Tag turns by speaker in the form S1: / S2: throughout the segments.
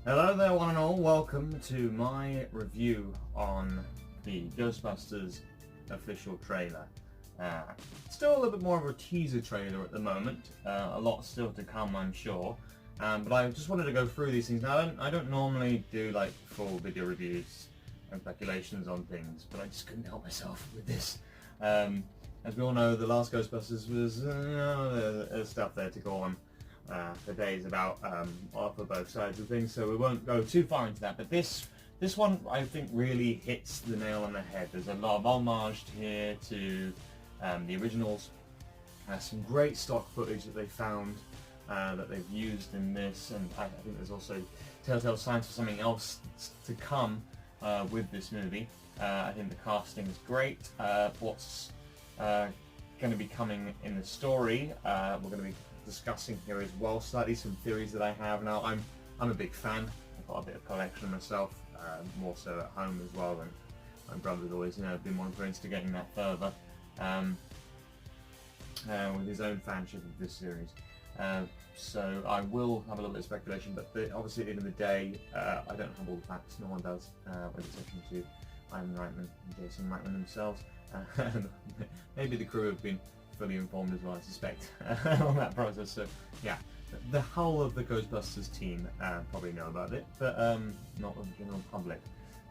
S1: Hello there one and all, welcome to my review on the Ghostbusters official trailer. Still a little bit more of a teaser trailer at the moment, a lot still to come I'm sure, but I just wanted to go through these things. Now I don't normally do like full video reviews and speculations on things, but I just couldn't help myself with this. As we all know, the last Ghostbusters was there's stuff there to go on for days about for both sides of things, so we won't go too far into that. But this one I think really hits the nail on the head. There's a lot of homage here to the originals. Some great stock footage that they found that they've used in this, and I think there's also telltale signs for something else to come with this movie. I think the casting is great. What's going to be coming in the story, we're going to be discussing here as well, slightly some theories that I have. Now I'm a big fan. I've got a bit of collection myself, more so at home as well, and my brother's always been more for instigating that further with his own fanship of this series. So I will have a little bit of speculation, but obviously at the end of the day, I don't have all the facts. No one does, with the exception to Ivan Reitman and Jason Reitman themselves. Maybe the crew have been fully informed as well, I suspect, on that process. So yeah, the whole of the Ghostbusters team probably know about it, but not the general public.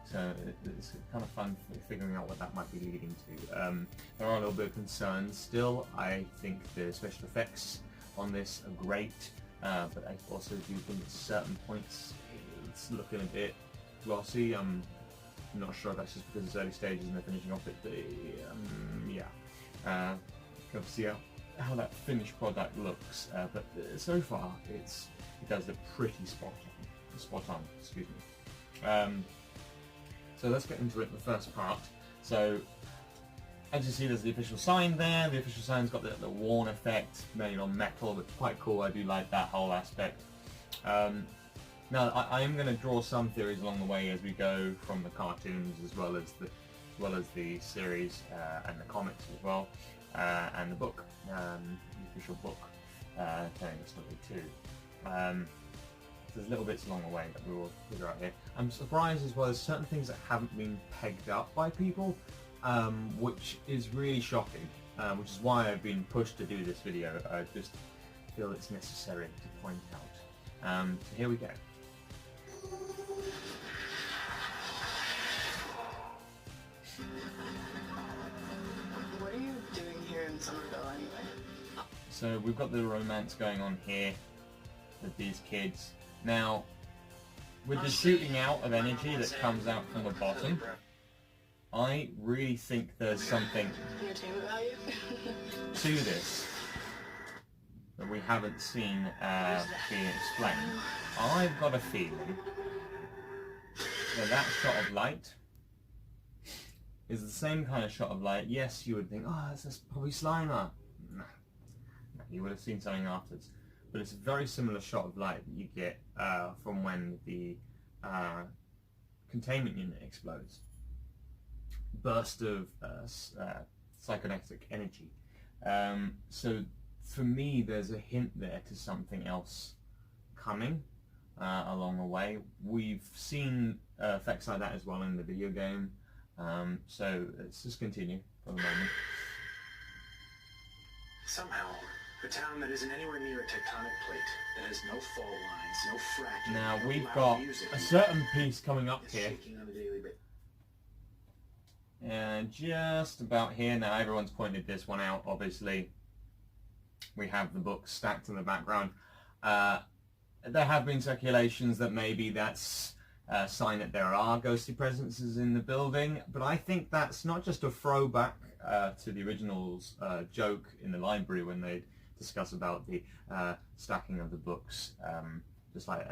S1: So it's kind of fun figuring out what that might be leading to. There are a little bit of concerns still. I think the special effects on this are great, but I also do think at certain points it's looking a bit glossy. I'm not sure if that's just because it's early stages and they're finishing off it, but yeah. Kind of see how that finished product looks, but so far it does look pretty spot on. Excuse me. So let's get into it. The first part. So as you see, there's the official sign there. The official sign's got the worn effect made on metal, but quite cool. I do like that whole aspect. Now I am going to draw some theories along the way as we go from the cartoons as well as the series and the comics as well. And the book, the official book, telling the story too. There's little bits along the way that we will figure out here. I'm surprised as well, there's certain things that haven't been pegged up by people, which is really shocking, which is why I've been pushed to do this video. I just feel it's necessary to point out. So here we go. So we've got the romance going on here with these kids. Now, with the shooting out of energy that comes out from the bottom, I really think there's something to this that we haven't seen being explained. I've got a feeling that shot of light is the same kind of shot of light. Yes, you would think, oh, that's probably Slimer. No, you would have seen something afterwards. But it's a very similar shot of light that you get from when the containment unit explodes. Burst of psychonetic energy. So for me, there's a hint there to something else coming along the way. We've seen effects like that as well in the video game. So let's just continue for the moment.
S2: Somehow, a town that isn't anywhere near a tectonic plate, that has no fault lines, no fracking.
S1: Now
S2: no
S1: we've
S2: loud
S1: got
S2: music,
S1: a certain piece coming up here.
S2: shaking on a daily basis.
S1: And just about here, now everyone's pointed this one out, obviously. We have the book stacked in the background. There have been speculations that maybe that's a sign that there are ghostly presences in the building, but I think that's not just a throwback to the original's joke in the library when they discuss about the stacking of the books, just like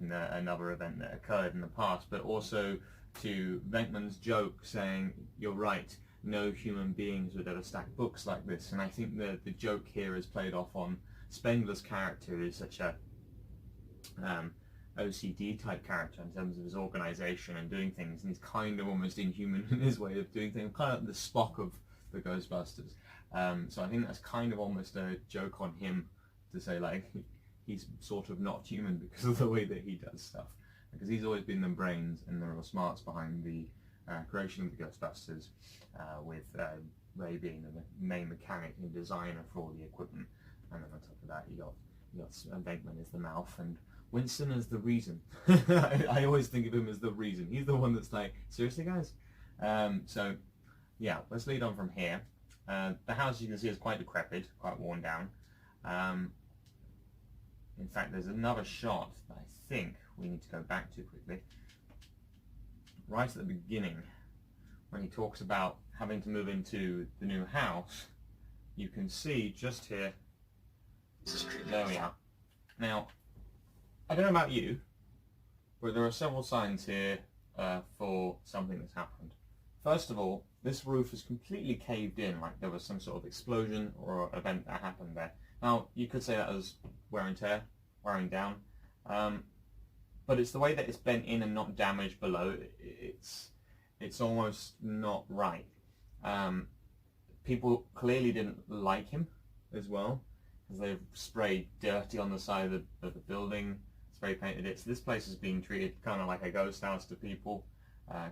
S1: in another event that occurred in the past, but also to Venkman's joke saying, you're right, no human beings would ever stack books like this. And I think the joke here is played off on Spengler's character is such a OCD type character in terms of his organisation and doing things, and he's kind of almost inhuman in his way of doing things, kind of the Spock of the Ghostbusters. So I think that's kind of almost a joke on him to say like he's sort of not human because of the way that he does stuff. because he's always been the brains and the real smarts behind the creation of the Ghostbusters, with Ray being the main mechanic and designer for all the equipment. And then on top of that, you got Venkman as the mouth and Winston as the reason. I always think of him as the reason. He's the one that's like, seriously guys? So yeah, let's lead on from here. The house, you can see, is quite decrepit, quite worn down. In fact, there's another shot that I think we need to go back to quickly. Right at the beginning, when he talks about having to move into the new house, you can see just here, there we are. Now, I don't know about you, but there are several signs here for something that's happened. First of all, this roof is completely caved in, like there was some sort of explosion or event that happened there. Now, you could say that as wear and tear, wearing down, but it's the way that it's bent in and not damaged below. It's almost not right. People clearly didn't like him as well, because they've sprayed dirty on the side of the building, spray painted it. So this place is being treated kind of like a ghost house to people,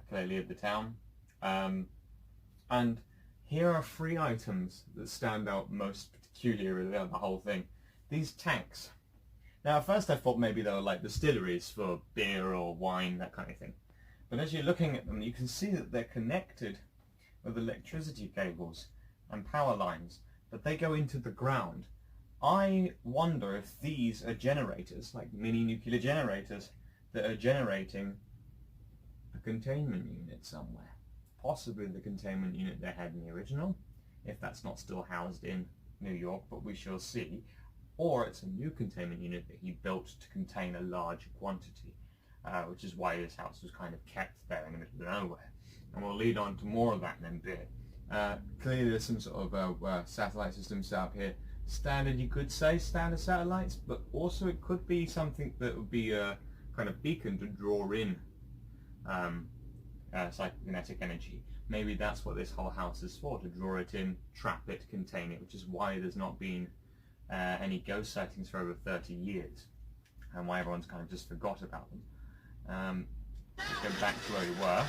S1: clearly of the town. And here are 3 items that stand out most peculiarly on the whole thing. These tanks. Now at first I thought maybe they were like distilleries for beer or wine, that kind of thing. But as you're looking at them, you can see that they're connected with electricity cables and power lines, but they go into the ground. I wonder if these are generators, like mini nuclear generators, that are generating a containment unit somewhere. Possibly the containment unit they had in the original, if that's not still housed in New York, but we shall see. Or it's a new containment unit that he built to contain a large quantity, which is why this house was kind of kept there in the middle of nowhere. And we'll lead on to more of that in a bit. Clearly there's some sort of satellite system set up here. Standard, you could say, standard satellites, but also it could be something that would be a kind of beacon to draw in psychokinetic energy. Maybe that's what this whole house is for, to draw it in, trap it, contain it, which is why there's not been any ghost sightings for over 30 years, and why everyone's kind of just forgot about them. Let's go back to where we were.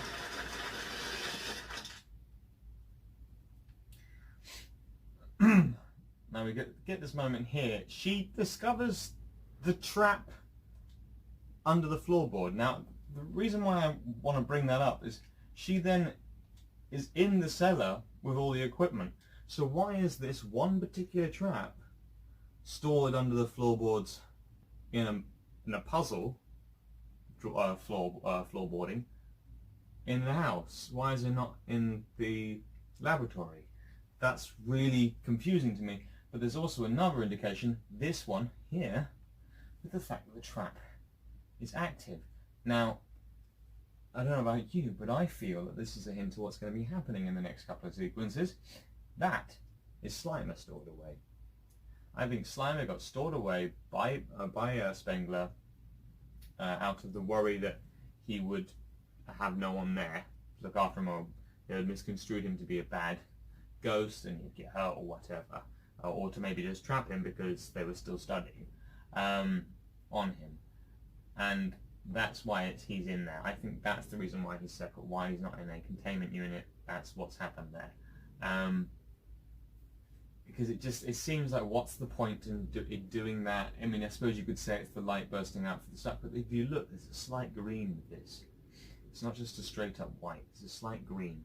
S1: Now we get this moment here. She discovers the trap under the floorboard. Now, the reason why I want to bring that up is she then is in the cellar with all the equipment. So why is this one particular trap stored under the floorboards in a puzzle, floorboarding, in the house? Why is it not in the laboratory? That's really confusing to me. But there's also another indication, this one here, with the fact that the trap is active. Now, I don't know about you, but I feel that this is a hint to what's going to be happening in the next couple of sequences. That is Slimer stored away. I think Slimer got stored away by Spengler out of the worry that he would have no one there to look after him, or they would misconstrue him to be a bad ghost and he'd get hurt or whatever, or to maybe just trap him because they were still studying on him. And that's why he's in there. I think that's the reason why he's separate, why he's not in a containment unit. That's what's happened there. Because it seems like, what's the point in doing that? I mean, I suppose you could say it's the light bursting out for the stuff, but if you look, there's a slight green with this. It's not just a straight up white, it's a slight green.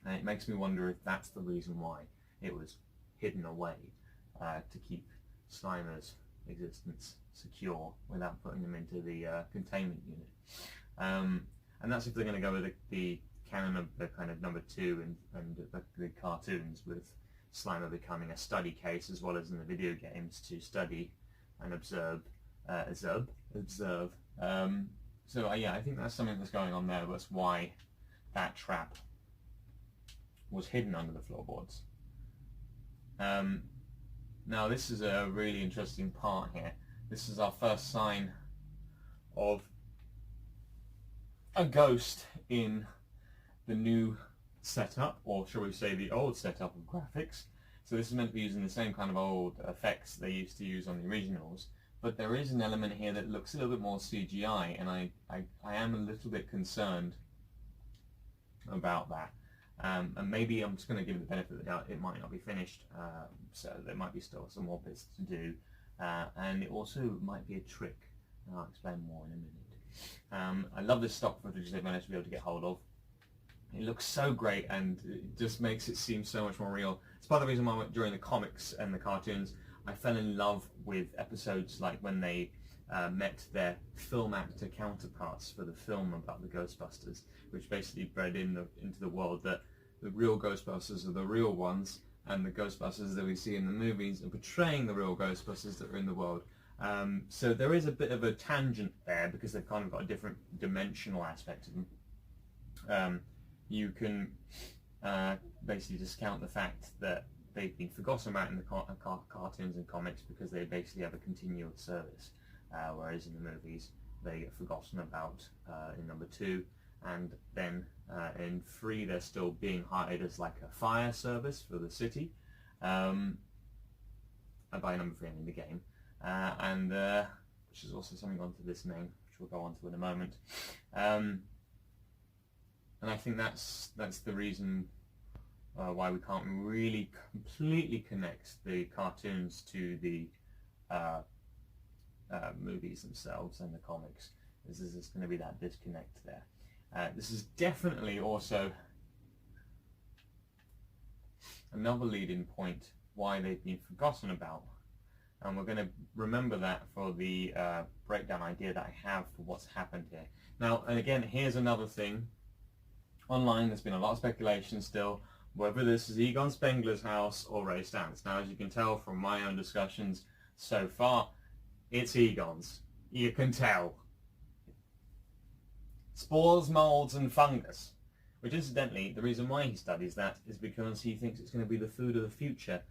S1: And it makes me wonder if that's the reason why it was hidden away, to keep Slimer's existence secure without putting them into the containment unit. And that's if they're going to go with the canon of the kind of number 2 and the cartoons, with Slimer becoming a study case as well as in the video games to study and observe. So yeah, I think that's something that's going on there. That's why that trap was hidden under the floorboards. Now this is a really interesting part here. This is our first sign of a ghost in the new setup, or shall we say the old setup of graphics. So this is meant to be using the same kind of old effects they used to use on the originals, but there is an element here that looks a little bit more CGI, and I am a little bit concerned about that. And maybe I'm just going to give it the benefit of the doubt. It might not be finished, so there might be still some more bits to do, and it also might be a trick, and I'll explain more in a minute. I love this stock footage they've managed to be able to get hold of. It looks so great, and it just makes it seem so much more real. It's part of the reason why during the comics and the cartoons I fell in love with episodes like when they met their film actor counterparts for the film about the Ghostbusters, which basically bred into the world that the real Ghostbusters are the real ones, and the Ghostbusters that we see in the movies are portraying the real Ghostbusters that are in the world. So there is a bit of a tangent there, because they've kind of got a different dimensional aspect to them. You can basically discount the fact that they've been forgotten about in the cartoons and comics because they basically have a continual service, whereas in the movies they get forgotten about in number 2, and then in 3 they're still being hired as like a fire service for the city, by number 3 in the game, and which is also something onto this name, which we'll go on to in a moment. And I think that's the reason why we can't really completely connect the cartoons to the movies themselves and the comics. There's going to be that disconnect there. This is definitely also another lead-in point why they've been forgotten about, and we're going to remember that for the breakdown idea that I have for what's happened here. Now, and again, here's another thing. Online, there's been a lot of speculation still whether this is Egon Spengler's house or Ray Stantz. Now, as you can tell from my own discussions so far, it's Egon's. You can tell. Spores, molds and fungus. Which incidentally, the reason why he studies that is because he thinks it's going to be the food of the future,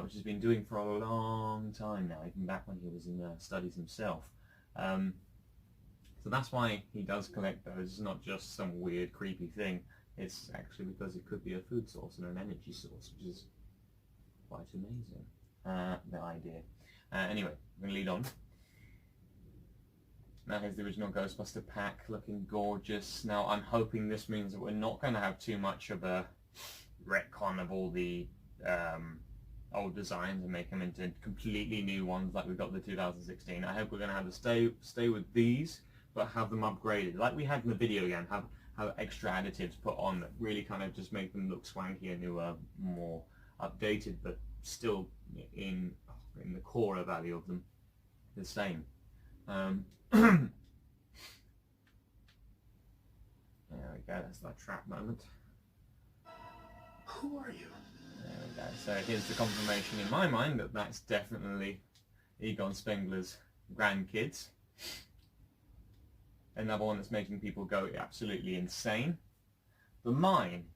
S1: which he's been doing for a long time now, even back when he was in studies himself. So that's why he does collect those. It's not just some weird, creepy thing. It's actually because it could be a food source and an energy source, which is quite amazing, the idea. Anyway, I'm going to lead on. Now here's the original Ghostbuster pack, looking gorgeous. Now I'm hoping this means that we're not going to have too much of a retcon of all the old designs and make them into completely new ones like we got the 2016. I hope we're going to have to stay with these, but have them upgraded, like we had in the video again, have extra additives put on that really kind of just make them look swanky and newer, more updated, but still in the core value of them the same. There we go, that's that trap moment.
S2: Who are you?
S1: There we go, so here's the confirmation in my mind that that's definitely Egon Spengler's grandkids. Another one that's making people go absolutely insane. The mine.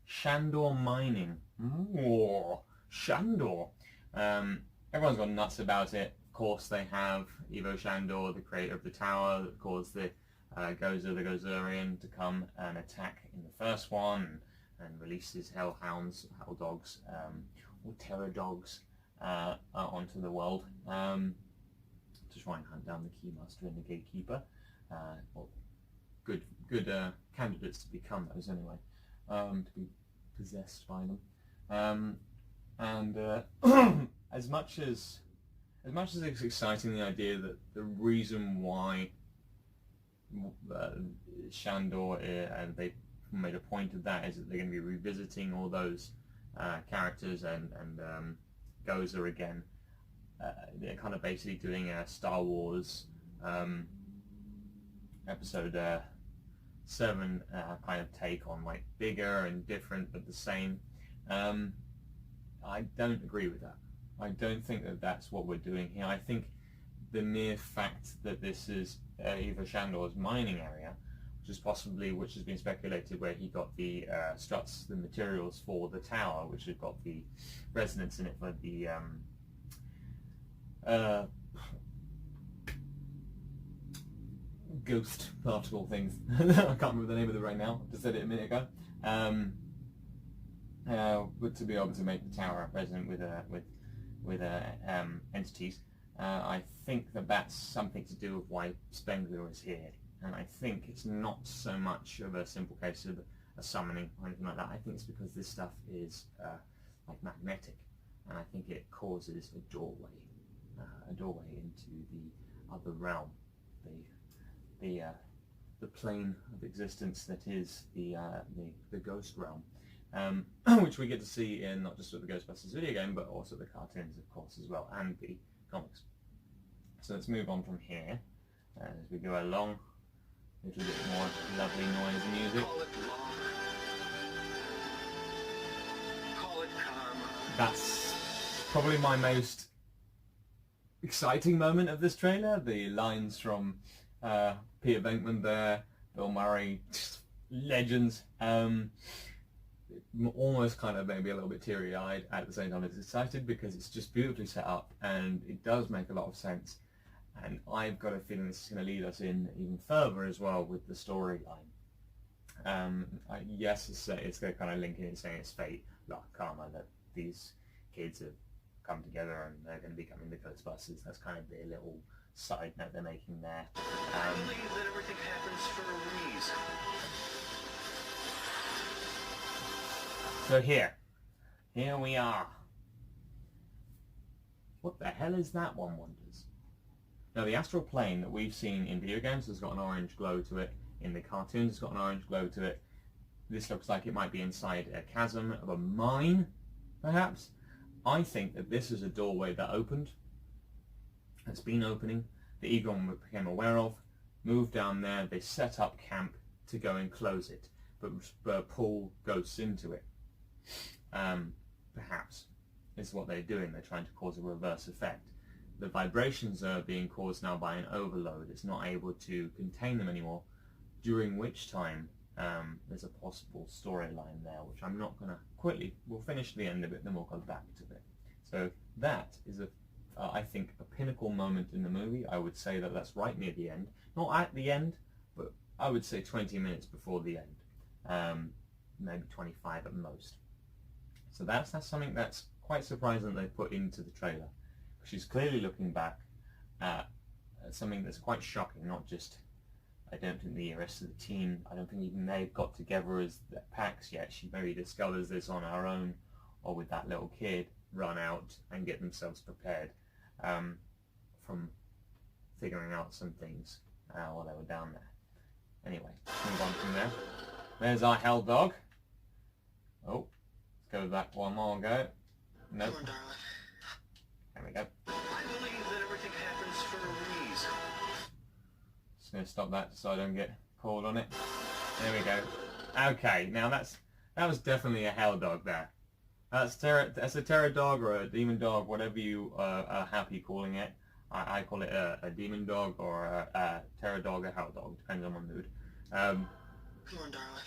S1: Shandor Mining. Ooh, Shandor. Everyone's gone nuts about it. Of course they have. Ivo Shandor, the creator of the tower that caused the Gozer, the Gozerian, to come and attack in the first one and release his hellhounds, hell dogs, or terror dogs onto the world to try and hunt down the Keymaster and the Gatekeeper. Or good candidates to become those anyway, to be possessed by them. As much as it's exciting, the idea that the reason why Shandor and they made a point of that is that they're going to be revisiting all those characters and Gozer again. They're kind of basically doing a Star Wars episode 7 kind of take on, like, bigger and different but the same. I don't agree with that. I don't think that that's what we're doing here. I think the mere fact that this is Ivo Shandor's mining area, which has been speculated where he got the struts, the materials for the tower, which have got the resonance in it for the ghost particle things. I can't remember the name of it right now. I just said it a minute ago. But to be able to make the tower resonant with entities, I think that that's something to do with why Spengler is here, and I think it's not so much of a simple case of a summoning or anything like that. I think it's because this stuff is like magnetic, and I think it causes a doorway into the other realm, the plane of existence that is the ghost realm, which we get to see in not just with the Ghostbusters video game, but also the cartoons, of course, as well, and the comics. So let's move on from here as we go along. A little bit more lovely noise and music.
S2: Call it karma.
S1: That's probably my most exciting moment of this trailer. The lines from Peter Venkman there, Bill Murray, legends. Almost kind of maybe a little bit teary-eyed at the same time as excited, because it's just beautifully set up and it does make a lot of sense. And I've got a feeling this is going to lead us in even further as well with the storyline. Yes, it's going to kind of link in saying it's fate, like karma, that these kids have come together and they're going to be becoming the Ghostbusters. That's kind of the little side note they're making there.
S2: I believe that everything happens for a reason.
S1: So here we are. What the hell is that, one wonders? Now, the astral plane that we've seen in video games has got an orange glow to it. In the cartoons, it's got an orange glow to it. This looks like it might be inside a chasm of a mine, perhaps. I think that this is a doorway that opened. It's been opening. The Egon became aware of, moved down there. They set up camp to go and close it, but pull ghosts into it. Perhaps is what they're doing. They're trying to cause a reverse effect. The vibrations are being caused now by an overload. It's not able to contain them anymore, during which time there's a possible storyline there, which I'm not going to quickly, we'll finish the end of it, then we'll go back to it. So that is, I think, a pinnacle moment in the movie. I would say that that's right near the end. Not at the end, but I would say 20 minutes before the end. Maybe 25 at most. So that's something that's quite surprising they put into the trailer. She's clearly looking back at something that's quite shocking, not just, I don't think the rest of the team, I don't think even they've got together as packs yet. She maybe discovers this on her own, or with that little kid, run out and get themselves prepared from figuring out some things while they were down there. Anyway, let's move on from there. There's our hell dog. Oh, let's go back one more go. Nope.
S2: Come on, darling.
S1: There we go.
S2: I believe that everything happens for a reason.
S1: Just going to stop that so I don't get called on it. There we go. Okay, now that was definitely a hell dog there. That's a terror dog or a demon dog, whatever you are happy calling it. I call it a demon dog or a terror dog, a hell dog, depends on my mood.
S2: Come on, darling.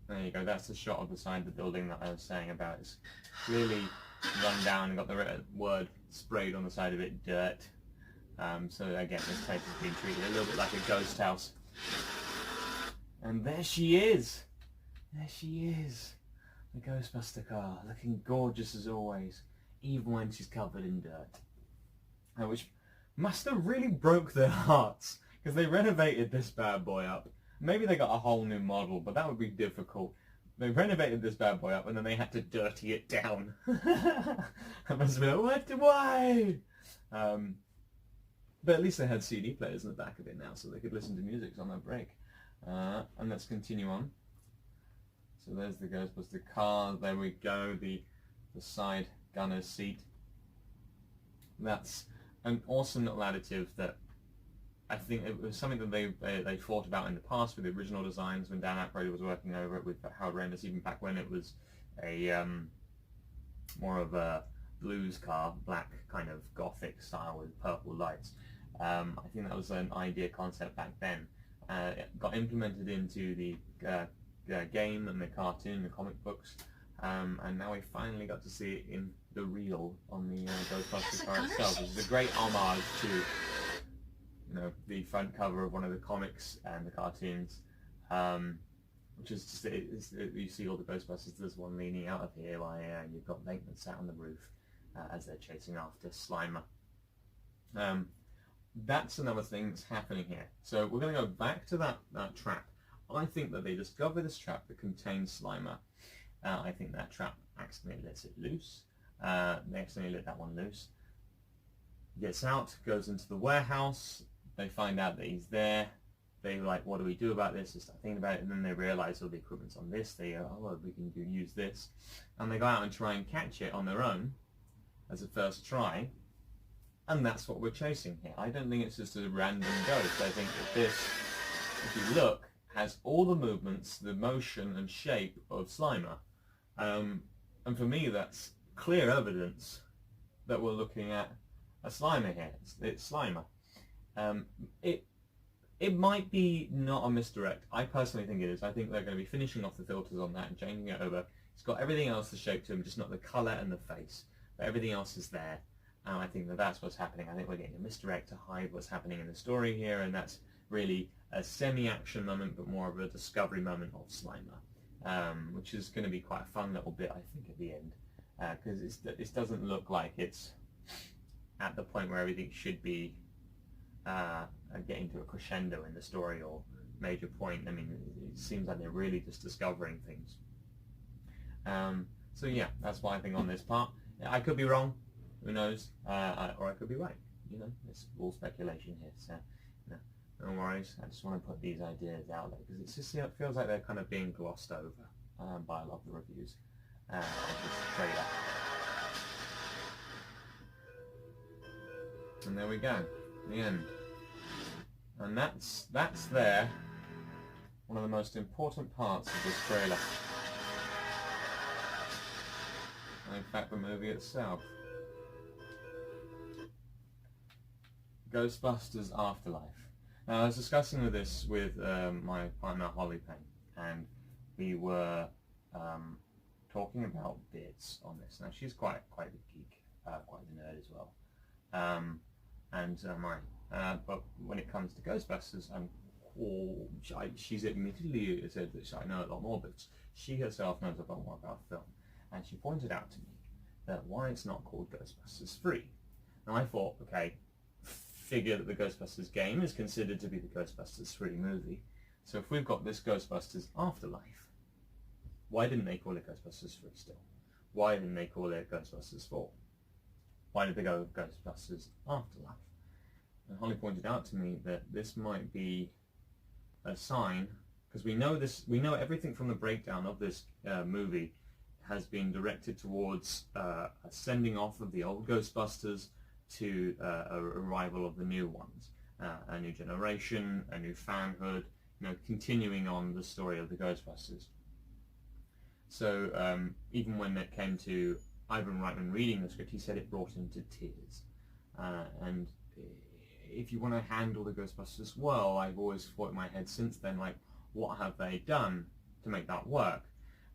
S1: There you go. That's the shot of the side of the building that I was saying about. It's clearly run down and got the word sprayed on the side of it, dirt. So again, this place has been treated a little bit like a ghost house. And there she is. There she is. The Ghostbuster car, looking gorgeous as always, even when she's covered in dirt. Which must have really broke their hearts, because they renovated this bad boy up. Maybe they got a whole new model, but that would be difficult. They renovated this bad boy up and then they had to dirty it down. I must have been like, why? But at least they had CD players in the back of it now, so they could listen to music on their break. And let's continue on. So there's the Ghostbuster car. There we go. The side gunner's seat. That's an awesome little additive that I think it was something that they thought about in the past with the original designs when Dan Aykroyd was working over it with Howard Ramis, even back when it was a more of a blues car, black kind of gothic style with purple lights. I think that was an idea concept back then. It got implemented into the game and the cartoon, the comic books, and now we finally got to see it in the real on the Ghostbusters car itself, which is a great homage to, you know, the front cover of one of the comics and the cartoons, which is just, you see all the Ghostbusters, there's one leaning out of here, while you've got Venkman sat on the roof as they're chasing after Slimer. That's another thing that's happening here. So we're going to go back to that trap. I think that they discover this trap that contains Slimer. I think that trap accidentally lets it loose. They accidentally let that one loose. Gets out, goes into the warehouse. They find out that he's there. They're like, what do we do about this? They start thinking about it, and then they realise all the equipment's on this. They go, oh, well, we can use this. And they go out and try and catch it on their own as a first try. And that's what we're chasing here. I don't think it's just a random ghost. I think that this, if you look, has all the movements, the motion and shape of Slimer. And for me, that's clear evidence that we're looking at a Slimer here. It's Slimer. It might be not a misdirect. I personally think it is. I think they're going to be finishing off the filters on that and changing it over. It's got everything else, the shape to him, just not the colour and the face. But everything else is there. And I think that that's what's happening. I think we're getting a misdirect to hide what's happening in the story here, and that's really a semi-action moment, but more of a discovery moment of Slimer, which is going to be quite a fun little bit, I think, at the end, because it doesn't look like it's at the point where everything should be getting to a crescendo in the story or major point. I mean, it seems like they're really just discovering things. So yeah, that's what I think on this part. I could be wrong. Who knows? Or I could be right. You know, it's all speculation here. So, no worries. I just want to put these ideas out there because it's just, it feels like they're kind of being glossed over by a lot of the reviews of this trailer. And there we go, the end. And that's there. One of the most important parts of this trailer. And in fact, the movie itself. Ghostbusters Afterlife. Now, I was discussing this with my partner Holly Payne, and we were talking about bits on this. Now, she's quite a geek, quite a nerd as well, and so am I. But when it comes to Ghostbusters, she's admittedly said that I know a lot more, but she herself knows a lot more about film, and she pointed out to me that why it's not called Ghostbusters 3. And I thought, okay, figure that the Ghostbusters game is considered to be the Ghostbusters 3 movie. So if we've got this Ghostbusters Afterlife, why didn't they call it Ghostbusters 3 still? Why didn't they call it Ghostbusters 4? Why did they go with Ghostbusters Afterlife? And Holly pointed out to me that this might be a sign, because we know everything from the breakdown of this movie has been directed towards a sending off of the old Ghostbusters to a arrival of the new ones, a new generation, a new fanhood, continuing on the story of the Ghostbusters. So even when it came to Ivan Reitman reading the script, he said it brought him to tears. And if you want to handle the Ghostbusters well, I've always thought in my head since then, like, what have they done to make that work?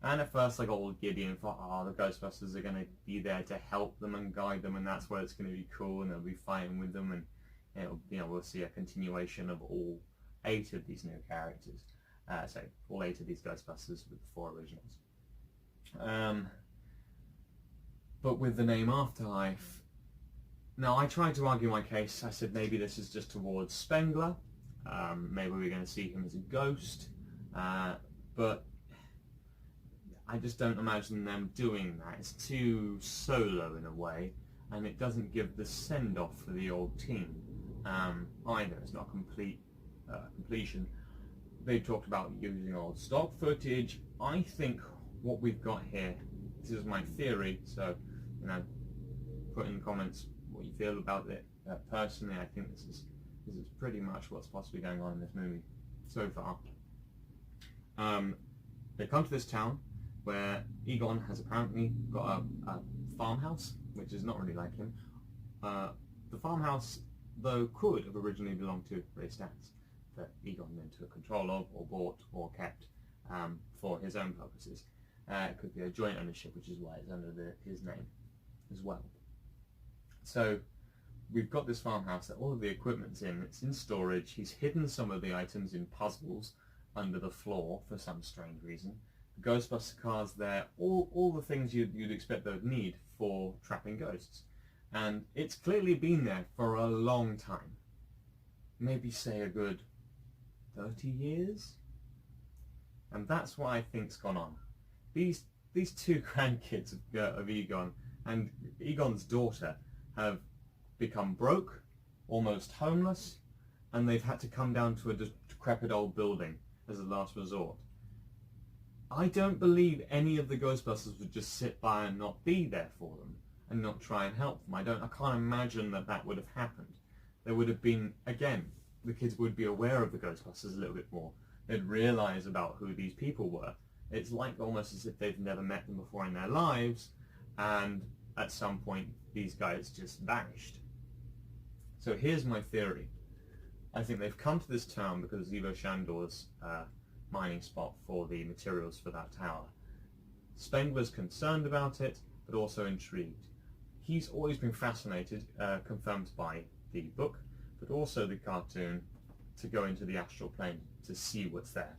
S1: And at first I got all giddy and thought, oh, the Ghostbusters are going to be there to help them and guide them, and that's where it's going to be cool, and they'll be fighting with them, and we'll see a continuation of all 8 of these new characters. So all 8 of these Ghostbusters with the 4 originals. But with the name Afterlife, now I tried to argue my case. I said maybe this is just towards Spengler. Maybe we're going to see him as a ghost, but I just don't imagine them doing that. It's too solo in a way, and it doesn't give the send-off for the old team either. It's not complete completion. They talked about using old stock footage. I think what we've got here, this is my theory, so put in the comments what you feel about it. Personally, I think this is pretty much what's possibly going on in this movie so far. They come to this town where Egon has apparently got a farmhouse, which is not really like him. The farmhouse, though, could have originally belonged to Ray Stantz, that Egon then took control of, or bought, or kept for his own purposes. It could be a joint ownership, which is why it's under his name as well. So we've got this farmhouse that all of the equipment's in. It's in storage. He's hidden some of the items in puzzles under the floor for some strange reason. The Ghostbuster car's there, all the things you'd expect they would need for trapping ghosts. And it's clearly been there for a long time. Maybe say a good 30 years? And that's what I think's gone on. These two grandkids of Egon and Egon's daughter have become broke, almost homeless, and they've had to come down to a decrepit old building as a last resort. I don't believe any of the Ghostbusters would just sit by and not be there for them and not try and help them. I can't imagine that would have happened. There would have been, again, the kids would be aware of the Ghostbusters a little bit more. They'd realise about who these people were. It's like almost as if they've never met them before in their lives, and at some point these guys just vanished. So here's my theory. I think they've come to this town because Ivo Shandor's mining spot for the materials for that tower. Spengler's concerned about it, but also intrigued. He's always been fascinated, confirmed by the book, but also the cartoon, to go into the astral plane to see what's there,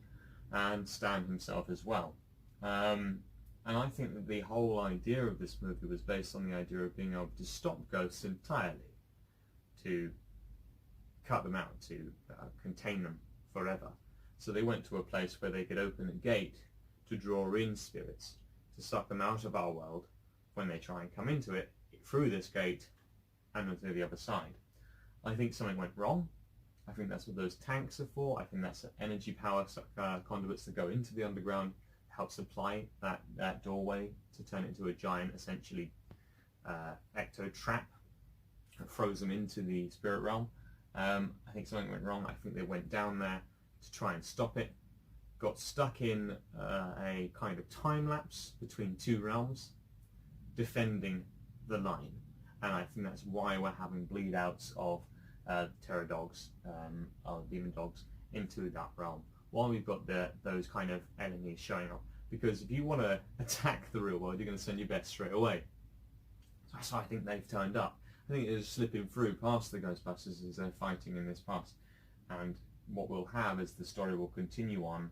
S1: and Stan himself as well. And I think that the whole idea of this movie was based on the idea of being able to stop ghosts entirely, to cut them out, to contain them forever. So they went to a place where they could open a gate to draw in spirits, to suck them out of our world when they try and come into it, through this gate and onto the other side. I think something went wrong. I think that's what those tanks are for. I think that's energy power conduits that go into the underground, help supply that doorway to turn it into a giant, essentially, ecto trap that throws them into the spirit realm. I think something went wrong. I think they went down there to try and stop it, got stuck in a kind of time lapse between two realms, defending the line. And I think that's why we're having bleed outs of terror dogs, or demon dogs, into that realm, while we've got those kind of enemies showing up. Because if you want to attack the real world, you're going to send your best straight away. So that's why I think they've turned up. I think they're just slipping through past the Ghostbusters as they're fighting in this past. And what we'll have is the story will continue on,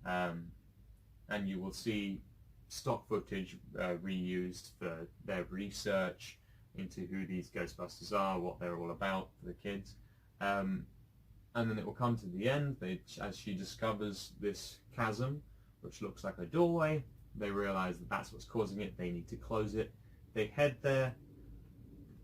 S1: and you will see stock footage reused for their research into who these Ghostbusters are, what they're all about for the kids. And then it will come to the end, as she discovers this chasm, which looks like a doorway. They realise that that's what's causing it, they need to close it. They head there,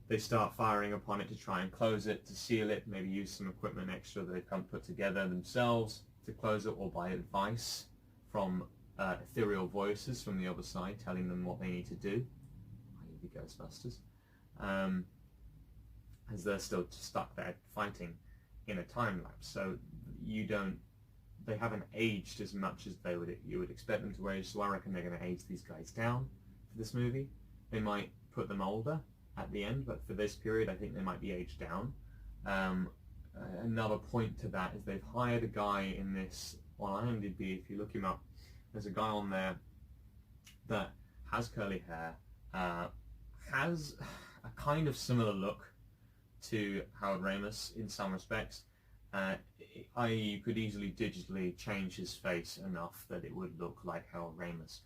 S1: they start firing upon it to try and close it, to seal it, maybe use some equipment extra that they've come put together themselves to close it, or buy advice from ethereal voices from the other side telling them what they need to do, i.e. the Ghostbusters. As they're still stuck there fighting in a time lapse, so they haven't aged as much as you would expect them to age. So I reckon they're going to age these guys down for this movie. They might put them older at the end, but for this period I think they might be aged down. Another point to that is they've hired a guy in this on IMDb. If you look him up, there's a guy on there that has curly hair, has a kind of similar look to Howard Ramis in some respects, i.e. you could easily digitally change his face enough that it would look like Howard Ramis,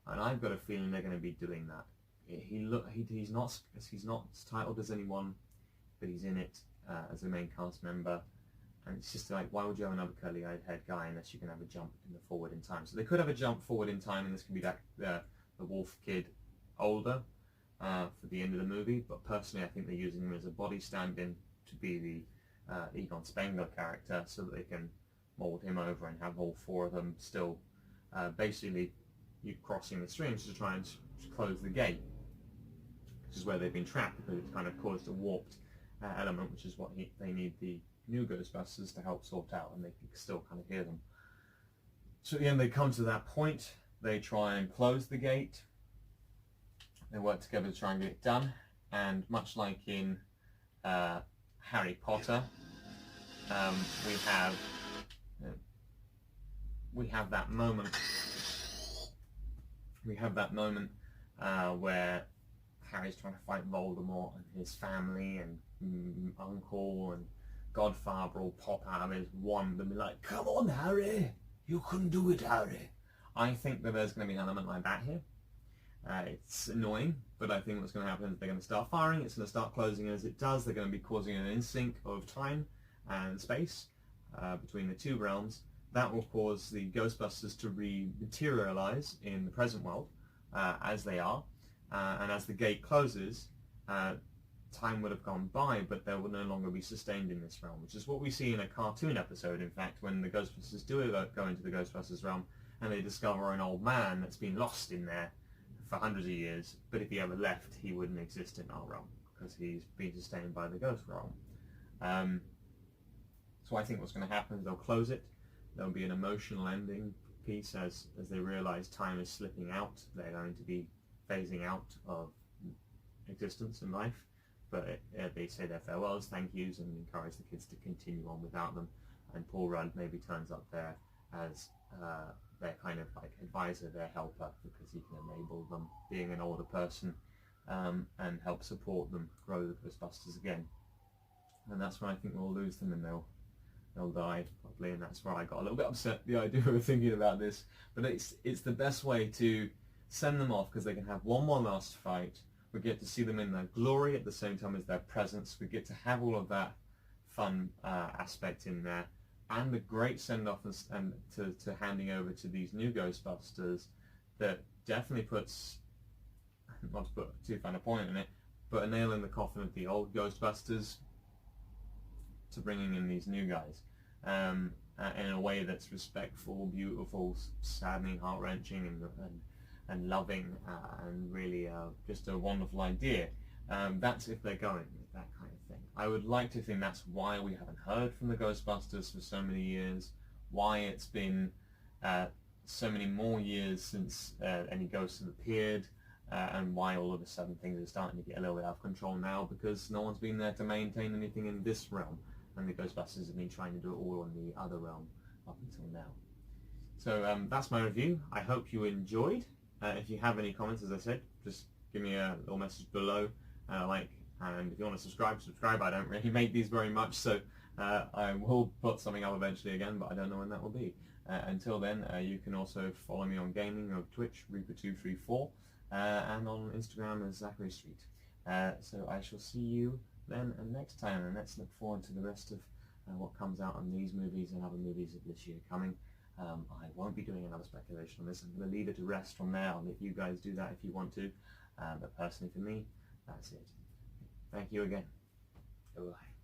S1: and I've got a feeling they're going to be doing that. He's not titled as anyone, but he's in it as a main cast member, and it's just like, why would you have another curly-eyed head guy unless you can have a jump forward in time? So they could have a jump forward in time, and this could be that the wolf kid older for the end of the movie, but personally I think they're using him as a body stand-in to be the Egon Spengler character, so that they can mould him over and have all four of them still basically crossing the streams to try and close the gate, which is where they've been trapped, because it's kind of caused a warped element, which is what they need the new Ghostbusters to help sort out, and they can still kind of hear them. So at the end they come to that point, they try and close the gate, they work together to try and get it done, and much like in Harry Potter, we have that moment where Harry's trying to fight Voldemort, and his family and uncle and godfather all pop out of his wand and be like, "Come on, Harry, you can do it, Harry." I think that there's going to be an element like that here. It's annoying, but I think what's going to happen is they're going to start firing, it's going to start closing, and as it does, they're going to be causing an in-sync of time and space between the two realms. That will cause the Ghostbusters to re-materialize in the present world as they are, and as the gate closes, time would have gone by, but they will no longer be sustained in this realm, which is what we see in a cartoon episode, in fact, when the Ghostbusters do go into the Ghostbusters realm, and they discover an old man that's been lost in there for hundreds of years, but if he ever left, he wouldn't exist in our realm, because he's been sustained by the ghost realm. So I think what's going to happen is they'll close it, there'll be an emotional ending piece as they realise time is slipping out, they're going to be phasing out of existence and life, but they say their farewells, thank yous, and encourage the kids to continue on without them, and Paul Rudd maybe turns up there as their kind of like advisor, their helper, because he can enable them, being an older person, and help support them grow the Ghostbusters again. And that's when I think we'll lose them, and they'll die probably, and that's where I got a little bit upset, the idea of thinking about this. But it's the best way to send them off, because they can have one more last fight. We get to see them in their glory at the same time as their presence. We get to have all of that fun aspect in there, and a great send-off and to handing over to these new Ghostbusters that definitely puts, not to put too fine a point in it, but a nail in the coffin of the old Ghostbusters to bringing in these new guys in a way that's respectful, beautiful, saddening, heart-wrenching, and loving, and really just a wonderful idea. That's if they're going with that kind of thing. I would like to think that's why we haven't heard from the Ghostbusters for so many years, why it's been so many more years since any ghosts have appeared, and why all of a sudden things are starting to get a little bit out of control now, because no one's been there to maintain anything in this realm, and the Ghostbusters have been trying to do it all in the other realm up until now. So that's my review. I hope you enjoyed. If you have any comments, as I said, just give me a little message below, and if you want to subscribe. I don't really make these very much, so I will put something up eventually again, but I don't know when that will be. Until then, you can also follow me on gaming on Twitch, Reaper234, and on Instagram as Zachary Street. So I shall see you then and next time, and let's look forward to the rest of what comes out on these movies and other movies of this year coming. I won't be doing another speculation on this. I'm going to leave it to rest from there. I'll let you guys do that if you want to. But personally for me, that's it. Thank you again. Goodbye.